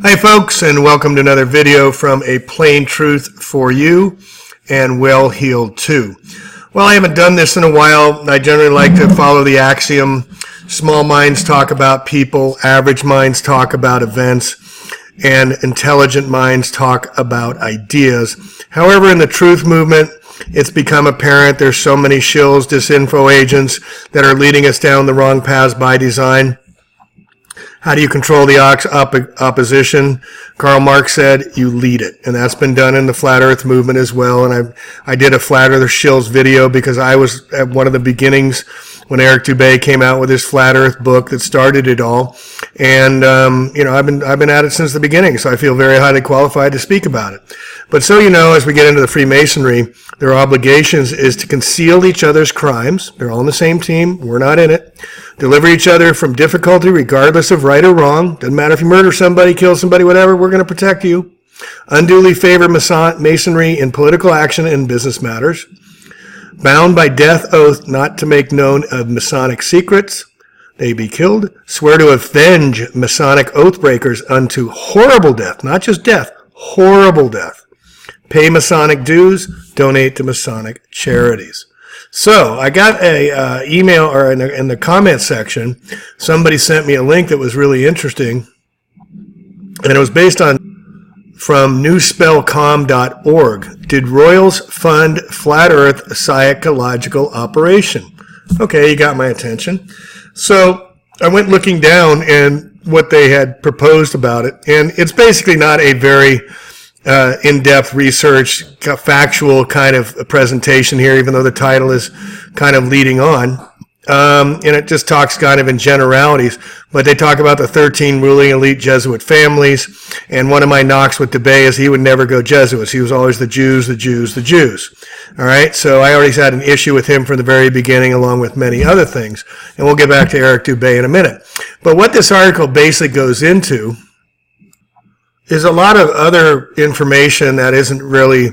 Hi folks, and welcome to another video from A Plain Truth for You and Well Healed Too. Well, I haven't done this in a while. I generally like to follow the axiom, small minds talk about people, average minds talk about events, and intelligent minds talk about ideas. However, in the truth movement, it's become apparent there's so many shills, disinfo agents that are leading us down the wrong paths by design. How do you control the opposition? Karl Marx said, you lead it. And that's been done in the Flat Earth movement as well. And I did a Flat Earth shills video because I was at one of the beginnings when Eric Dubay came out with his Flat Earth book that started it all. And, I've been at it since the beginning, so I feel very highly qualified to speak about it. But so you know, as we get into the Freemasonry, their obligations is to conceal each other's crimes. They're all on the same team. We're not in it. Deliver each other from difficulty regardless of right or wrong. Doesn't matter if you murder somebody, kill somebody, whatever, we're going to protect you. Unduly favor Masonry in political action and business matters. Bound by death oath not to make known of Masonic secrets. They be killed. Swear to avenge Masonic oath breakers unto horrible death. Not just death, horrible death. Pay Masonic dues. Donate to Masonic charities. So I got a email, or in the comment section, somebody sent me a link that was really interesting, and it was based on from newspellcom.org. Did Royals fund Flat Earth psychological operation? Okay, you got my attention. So I went looking down and what they had proposed about it, and it's basically not a very in-depth research, factual kind of presentation here, even though the title is kind of leading on. And it just talks kind of in generalities, but they talk about the 13 ruling elite Jesuit families. And one of my knocks with Dubay is he would never go Jesuits. He was always the Jews, the Jews, the Jews. All right. So I already had an issue with him from the very beginning, along with many other things. And we'll get back to Eric Dubay in a minute. But what this article basically goes into is a lot of other information that isn't really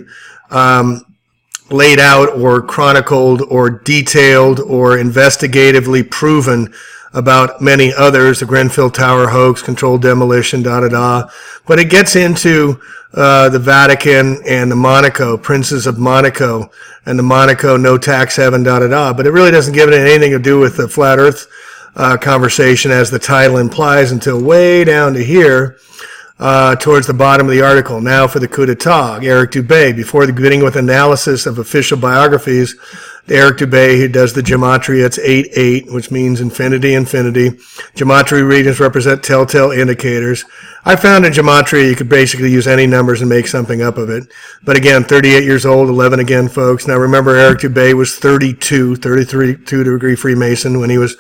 laid out or chronicled or detailed or investigatively proven about many others, the Grenfell Tower hoax, controlled demolition, But it gets into the Vatican and the Monaco, princes of Monaco, and the Monaco no tax heaven, But it really doesn't give it anything to do with the Flat Earth conversation, as the title implies, until way down to here. Towards the bottom of the article. Now for the coup d'etat, Eric Dubay. Before the beginning with analysis of official biographies, Eric Dubay, who does the gematria, it's 8-8, which means infinity, infinity. Gematria readings represent telltale indicators. I found in gematria you could basically use any numbers and make something up of it. But again, 38 years old, 11 again, folks. Now remember, Eric Dubay was 32-degree Freemason when he was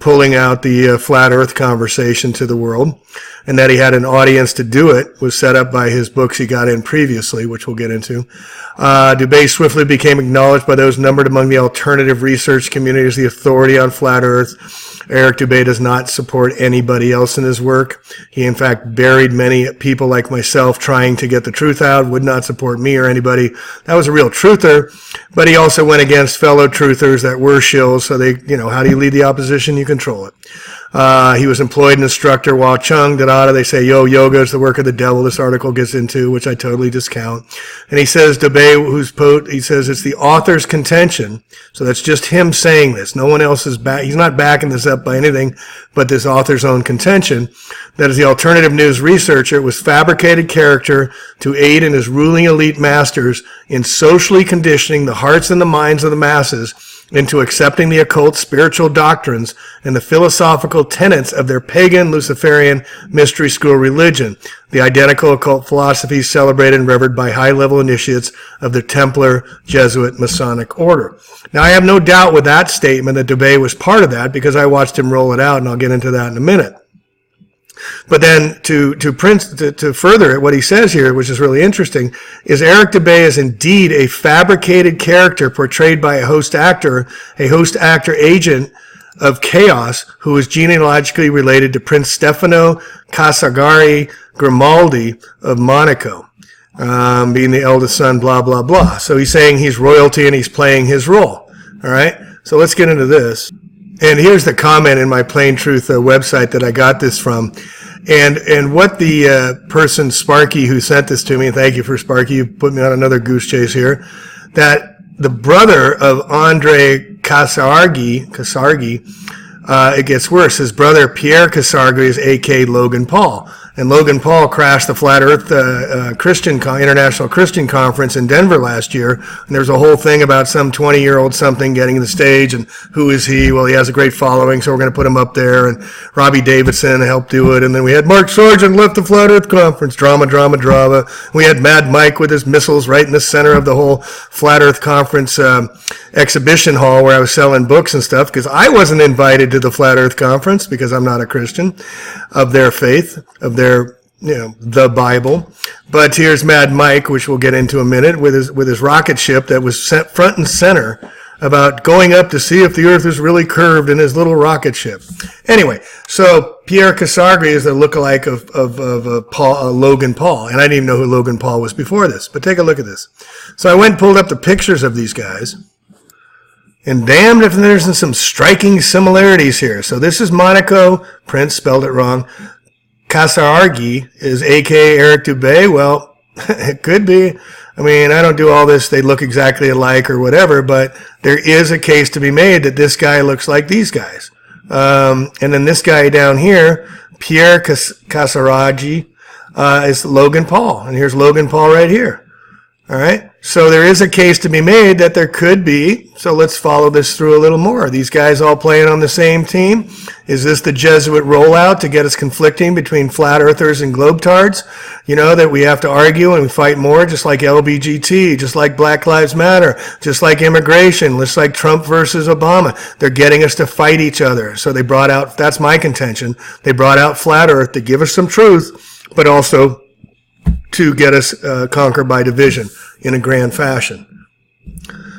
pulling out the flat earth conversation to the world. And that he had an audience to do it was set up by his books he got in previously, which we'll get into. Dubay swiftly became acknowledged by those numbered among the alternative research community as the authority on flat earth. Eric Dubay does not support anybody else in his work. He, in fact, buried many people like myself trying to get the truth out, would not support me or anybody. That was a real truther, but he also went against fellow truthers that were shills. So they, how do you lead the opposition? You control it. He was employed an instructor, Wah Chung, they say, yoga is the work of the devil. This article gets into, which I totally discount. And he says, Dubay, he says it's the author's contention. So that's just him saying this. No one else is back. He's not backing this up by anything but this author's own contention. That as the alternative news researcher, it was fabricated character to aid in his ruling elite masters in socially conditioning the hearts and the minds of the masses into accepting the occult spiritual doctrines and the philosophical tenets of their pagan Luciferian mystery school religion, the identical occult philosophies celebrated and revered by high-level initiates of the Templar Jesuit Masonic order. Now, I have no doubt with that statement that Dubay was part of that because I watched him roll it out, and I'll get into that in a minute. But then to further it, what he says here, which is really interesting, is Eric Dubay is indeed a fabricated character portrayed by a host actor agent of chaos who is genealogically related to Prince Stefano Casagari Grimaldi of Monaco, being the eldest son, blah, blah, blah. So he's saying he's royalty and he's playing his role. All right, so let's get into this. And here's the comment in my Plain Truth website that I got this from. And what the person, Sparky, who sent this to me, thank you for Sparky, you put me on another goose chase here, that the brother of Andre Casargi, it gets worse. His brother, Pierre Casargi, is a.k.a. Logan Paul. And Logan Paul crashed the Flat Earth International Christian Conference in Denver last year. And there was a whole thing about some 20-year-old something getting the stage. And who is he? Well, he has a great following, so we're going to put him up there. And Robbie Davidson helped do it. And then we had Mark Sargent left the Flat Earth Conference. Drama. We had Mad Mike with his missiles right in the center of the whole Flat Earth Conference exhibition hall where I was selling books and stuff, because I wasn't invited to the Flat Earth Conference because I'm not a Christian of their faith, of their, the Bible. But here's Mad Mike, which we'll get into in a minute, with his rocket ship that was set front and center about going up to see if the earth is really curved in his little rocket ship. Anyway, so Pierre Casargi is the lookalike of Logan Paul. And I didn't even know who Logan Paul was before this, but take a look at this. So I went and pulled up the pictures of these guys. And damned if there's some striking similarities here. So this is Monaco. Prince spelled it wrong. Casargi is a.k.a. Eric Dubé. Well, it could be. I mean, I don't do all this, they look exactly alike or whatever, but there is a case to be made that this guy looks like these guys. And then this guy down here, Pierre Casargi, is Logan Paul. And here's Logan Paul right here. All right. So there is a case to be made that there could be. So let's follow this through a little more. Are these guys all playing on the same team? Is this the Jesuit rollout to get us conflicting between flat earthers and globetards? That we have to argue and we fight more, just like LBGT, just like Black Lives Matter, just like immigration, just like Trump versus Obama. They're getting us to fight each other. So they brought out, that's my contention, they brought out flat earth to give us some truth, but also to get us conquered by division in a grand fashion.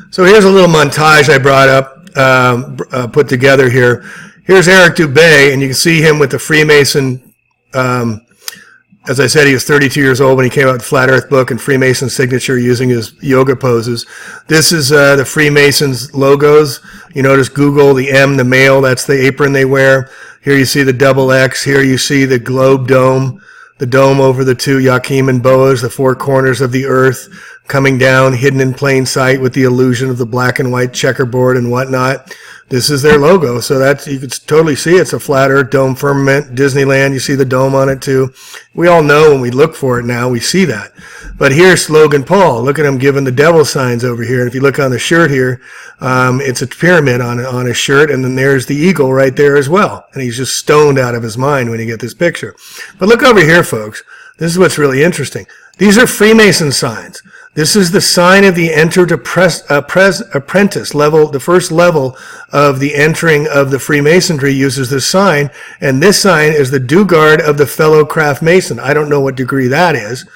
So here's a little montage I brought up, put together here. Here's Eric Dubé, and you can see him with the Freemason. As I said, he was 32 years old when he came out with the Flat Earth book and Freemason signature using his yoga poses. This is the Freemasons logos. You notice Google, the M, the male, that's the apron they wear. Here you see the double X. Here you see the globe dome. The dome over the two Joachim and Boas, the four corners of the earth, coming down, hidden in plain sight with the illusion of the black and white checkerboard and whatnot. This is their logo. So that's, you can totally see it's a flat earth dome firmament. Disneyland, you see the dome on it too. We all know when we look for it now, we see that. But here's Logan Paul. Look at him giving the devil signs over here. And if you look on the shirt here, it's a pyramid on his shirt. And then there's the eagle right there as well. And he's just stoned out of his mind when you get this picture. But look over here, folks. This is what's really interesting. These are Freemason signs. This is the sign of the entered apprentice level. The first level of the entering of the Freemasonry uses this sign. And this sign is the Dugard of the fellow craft mason. I don't know what degree that is.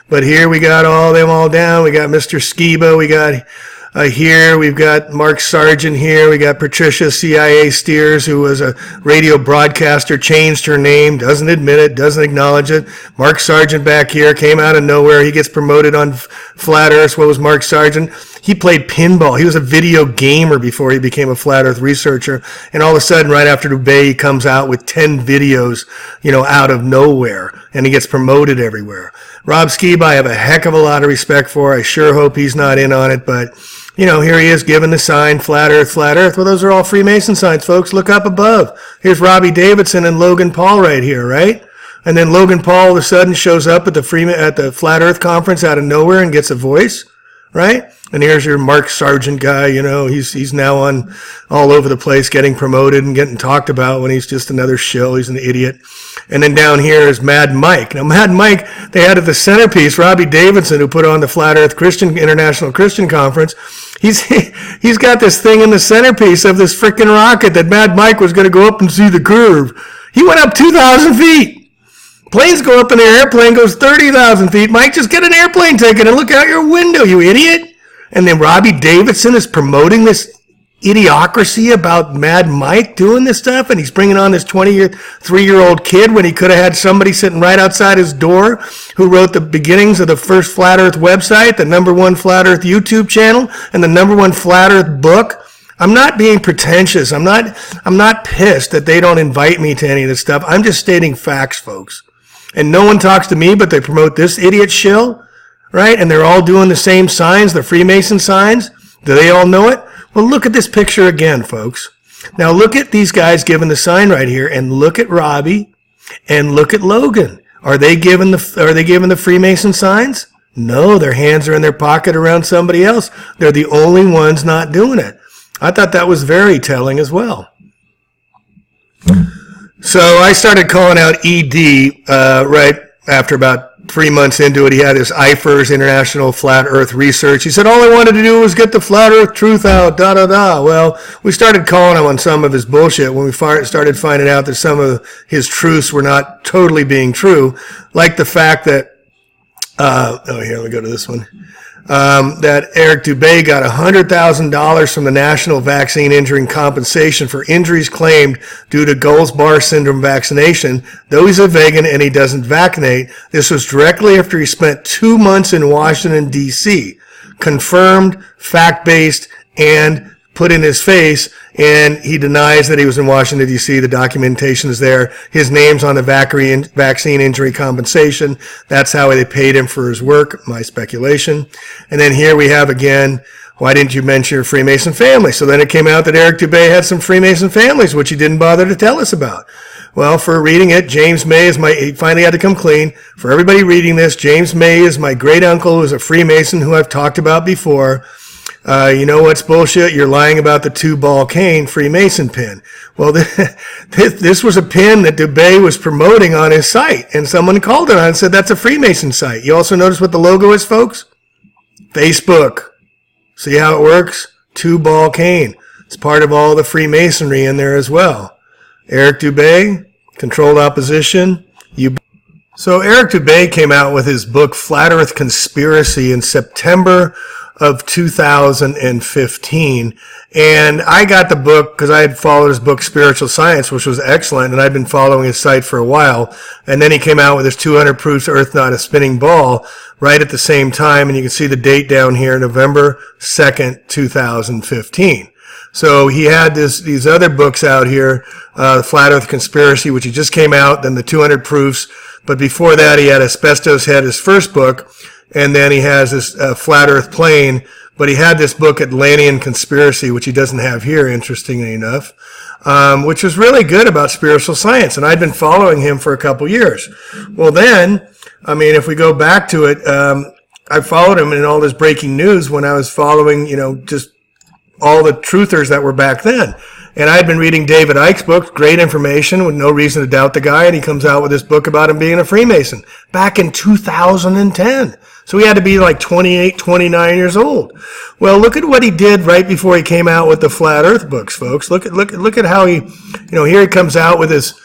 But here we got all them all down. We got Mr. Skiba. We got here. We've got Mark Sargent here. We got Patricia CIA Steers, who was a radio broadcaster, changed her name, doesn't admit it, doesn't acknowledge it. Mark Sargent back here came out of nowhere. He gets promoted on Flat Earth. What was Mark Sargent? He played pinball. He was a video gamer before he became a Flat Earth researcher. And all of a sudden, right after Dubé, he comes out with 10 videos, out of nowhere. And he gets promoted everywhere. Rob Skiba, I have a heck of a lot of respect for. I sure hope he's not in on it. But, here he is giving the sign, Flat Earth, Flat Earth. Well, those are all Freemason signs, folks. Look up above. Here's Robbie Davidson and Logan Paul right here, right? And then Logan Paul all of a sudden shows up at the Flat Earth conference out of nowhere and gets a voice, right? And here's your Mark Sargent guy, he's now on all over the place getting promoted and getting talked about when he's just another shill. He's an idiot. And then down here is Mad Mike. Now, Mad Mike, they had at the centerpiece, Robbie Davidson, who put on the Flat Earth International Christian Conference. He's got this thing in the centerpiece of this freaking rocket that Mad Mike was going to go up and see the curve. He went up 2,000 feet. Planes go up in the air, airplane goes 30,000 feet. Mike, just get an airplane ticket and look out your window, you idiot. And then Robbie Davidson is promoting this idiocracy about Mad Mike doing this stuff, and he's bringing on this 23-year-old kid when he could have had somebody sitting right outside his door who wrote the beginnings of the first Flat Earth website, the #1 Flat Earth YouTube channel, and the #1 Flat Earth book. I'm not being pretentious. I'm not pissed that they don't invite me to any of this stuff. I'm just stating facts, folks. And no one talks to me, but they promote this idiot shill, right? And they're all doing the same signs, the Freemason signs. Do they all know it? Well, look at this picture again, folks. Now look at these guys giving the sign right here, and look at Robbie, and look at Logan. Are they giving the Freemason signs? No, their hands are in their pocket around somebody else. They're the only ones not doing it. I thought that was very telling as well. So I started calling out ED right after about 3 months into it. He had his IFERS, International Flat Earth Research. He said, all I wanted to do was get the flat earth truth out, da-da-da. Well, we started calling him on some of his bullshit when we started finding out that some of his truths were not totally being true, like the fact that, here, let me go to this one. That Eric Dubé got $100,000 from the National Vaccine Injury Compensation for injuries claimed due to Guillain-Barré syndrome vaccination, though he's a vegan and he doesn't vaccinate. This was directly after he spent 2 months in Washington, D.C. Confirmed, fact-based, and put in his face, and he denies that he was in Washington, D.C. The documentation is there. His name's on the vaccine injury compensation. That's how they paid him for his work, my speculation. And then here we have again, why didn't you mention your Freemason family? So then it came out that Eric Dubé had some Freemason families, which he didn't bother to tell us about. Well, for reading it, James May he finally had to come clean. For everybody reading this, James May is my great uncle who is a Freemason who I've talked about before. You know what's bullshit? You're lying about the 2-ball cane Freemason pin. Well, this was a pin that Dubé was promoting on his site, and someone called it on and said that's a Freemason site. You also notice what the logo is, folks? Facebook. See how it works? 2-ball cane. It's part of all the Freemasonry in there as well. Eric Dubé, Controlled Opposition. So Eric Dubé came out with his book Flat Earth Conspiracy in September of 2015, and I got the book because I had followed his book Spiritual Science, which was excellent, and I'd been following his site for a while. And then he came out with his 200 Proofs Earth Not a Spinning Ball right at the same time, and you can see the date down here, November 2nd, 2015. So he had these other books out here, Flat Earth Conspiracy, which he just came out, then the 200 Proofs, but before that he had Asbestos Head, his first book, and then he has this Flat Earth Plane, but he had this book Atlantean Conspiracy, which he doesn't have here, interestingly enough, which was really good about spiritual science, and I'd been following him for a couple years. Well then, I mean, if we go back to it, I followed him in all this breaking news when I was following, just all the truthers that were back then. And I had been reading David Icke's book, great information, with no reason to doubt the guy, and he comes out with this book about him being a Freemason back in 2010. So he had to be like 28, 29 years old. Well, look at what he did right before he came out with the Flat Earth books, folks. Look at how he, here he comes out with his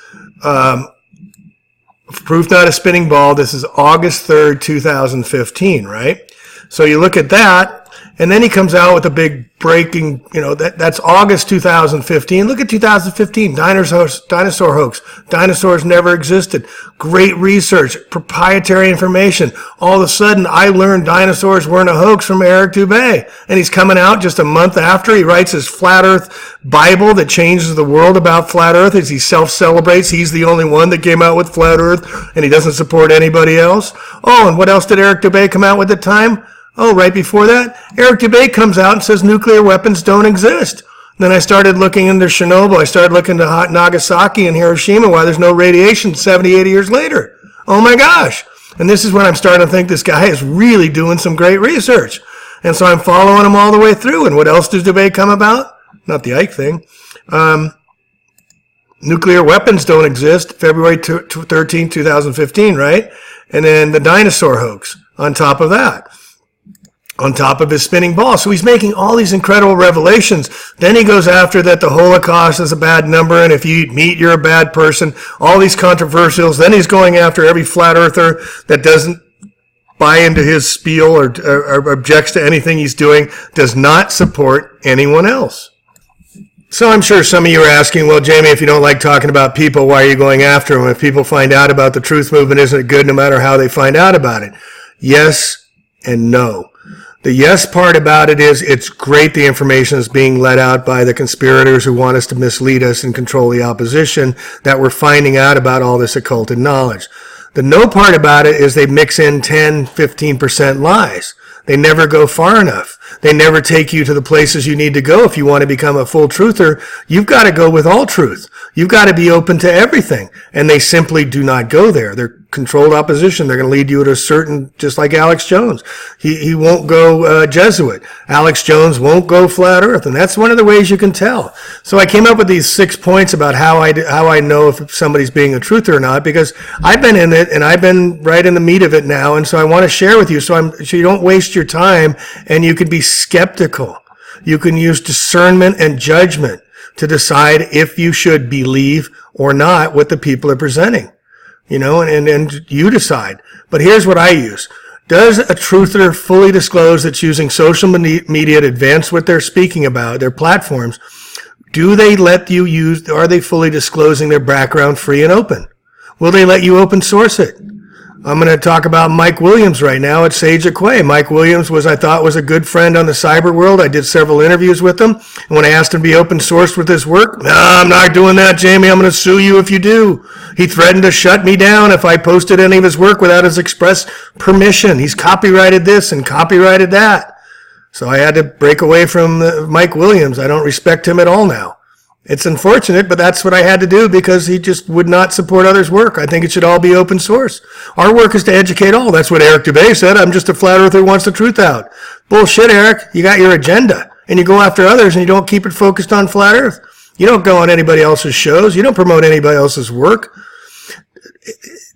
Proof Not a Spinning Ball. This is August 3rd, 2015, right? So you look at that, and then he comes out with a big breaking, that's August 2015. Look at 2015, dinosaur hoax. Dinosaurs never existed. Great research, proprietary information. All of a sudden, I learned dinosaurs weren't a hoax from Eric Dubé. And he's coming out just a month after. He writes his Flat Earth Bible that changes the world about Flat Earth as he self-celebrates. He's the only one that came out with Flat Earth, and he doesn't support anybody else. Oh, and what else did Eric Dubé come out with at the time? Oh, right before that, Eric Dubé comes out and says nuclear weapons don't exist. Then I started looking into Chernobyl. I started looking into Nagasaki and Hiroshima, why there's no radiation 70, 80 years later. Oh my gosh. And this is when I'm starting to think this guy is really doing some great research. And so I'm following him all the way through. And what else does Dubé come about? Not the Ike thing. Nuclear weapons don't exist, February 13, 2015, right? And then the dinosaur hoax on top of that. On top of his spinning ball. So he's making all these incredible revelations. Then he goes after that the Holocaust is a bad number, and if you eat meat, you're a bad person. All these controversials. Then he's going after every flat earther that doesn't buy into his spiel or objects to anything he's doing, does not support anyone else. So I'm sure some of you are asking, well, Jamie, if you don't like talking about people, why are you going after them? If people find out about the truth movement, isn't it good no matter how they find out about it? Yes and no. The yes part about it is it's great the information is being let out by the conspirators who want us to mislead us and control the opposition, that we're finding out about all this occulted knowledge. The no part about it is they mix in 10, 15% lies. They never go far enough. They never take you to the places you need to go. If you want to become a full truther, you've got to go with all truth. You've got to be open to everything. And they simply do not go there. They're controlled opposition. They're going to lead you to a certain, just like Alex Jones. He won't go Jesuit. Alex Jones won't go flat earth. And that's one of the ways you can tell. So I came up with these 6 points about how I know if somebody's being a truther or not, because I've been in it and I've been right in the meat of it now. And so I want to share with you so you don't waste your time and you can be skeptical. You can use discernment and judgment to decide if you should believe or not what the people are presenting. And you decide. But here's what I use. Does a truther fully disclose that's using social media to advance what they're speaking about, their platforms? Do they let you use, are they fully disclosing their background free and open? Will they let you open source it? I'm going to talk about Mike Williams right now at Sage Aquay. Mike Williams I thought was a good friend on the cyber world. I did several interviews with him. And when I asked him to be open sourced with his work, I'm not doing that, Jamie. I'm going to sue you if you do. He threatened to shut me down if I posted any of his work without his express permission. He's copyrighted this and copyrighted that. So I had to break away from Mike Williams. I don't respect him at all now. It's unfortunate, but that's what I had to do because he just would not support others' work. I think it should all be open source. Our work is to educate all. That's what Eric Dubay said. I'm just a flat earther who wants the truth out. Bullshit, Eric. You got your agenda, and you go after others, and you don't keep it focused on flat earth. You don't go on anybody else's shows. You don't promote anybody else's work.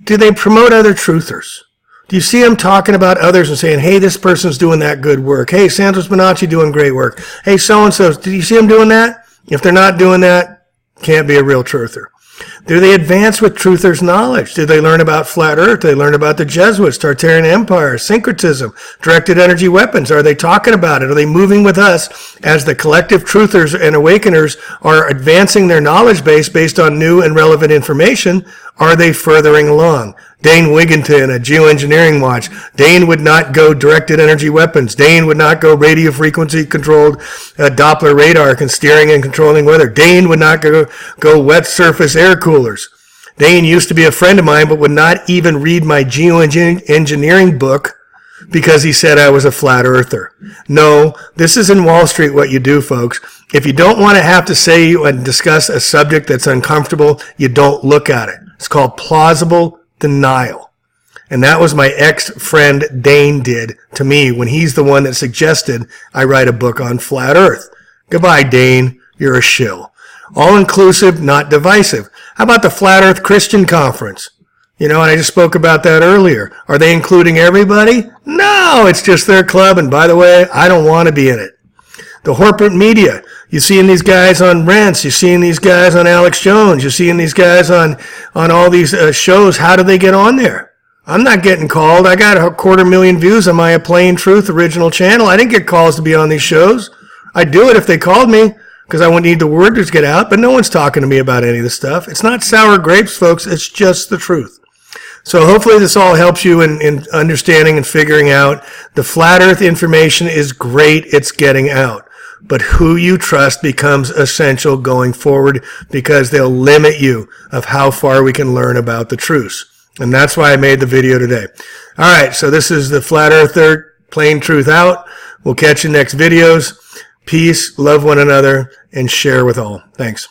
Do they promote other truthers? Do you see them talking about others and saying, hey, this person's doing that good work. Hey, Santos Bonacci doing great work. Hey, so-and-so. Did you see them doing that? If they're not doing that, can't be a real truther. Do they advance with truthers' knowledge? Do they learn about flat earth? Do they learn about the Jesuits, Tartarian Empire, syncretism, directed energy weapons? Are they talking about it? Are they moving with us as the collective truthers and awakeners are advancing their knowledge base based on new and relevant information? Are they furthering along? Dane Wigington at Geoengineering Watch. Dane would not go directed energy weapons. Dane would not go radio frequency controlled Doppler radar steering and controlling weather. Dane would not go wet surface air coolers. Dane used to be a friend of mine, but would not even read my geoengineering book because he said I was a flat earther. No, this is in Wall Street what you do, folks. If you don't want to have to say and discuss a subject that's uncomfortable, you don't look at it. It's called plausible denial. And that was my ex-friend Dane did to me when he's the one that suggested I write a book on flat earth. Goodbye, Dane. You're a shill. All-inclusive, not divisive. How about the Flat Earth Christian Conference? And I just spoke about that earlier. Are they including everybody? No, it's just their club. And by the way, I don't want to be in it. The corporate media. You're seeing these guys on Rents. You're seeing these guys on Alex Jones. You're seeing these guys on all these shows. How do they get on there? I'm not getting called. I got 250,000 views on my A Plain Truth original channel. I didn't get calls to be on these shows. I'd do it if they called me because I wouldn't need the word to get out, but no one's talking to me about any of this stuff. It's not sour grapes, folks. It's just the truth. So hopefully this all helps you in understanding and figuring out the flat earth information is great. It's getting out. But who you trust becomes essential going forward because they'll limit you of how far we can learn about the truths. And that's why I made the video today. All right, so this is the Flat Earther, Plain Truth Out. We'll catch you next videos. Peace, love one another, and share with all. Thanks.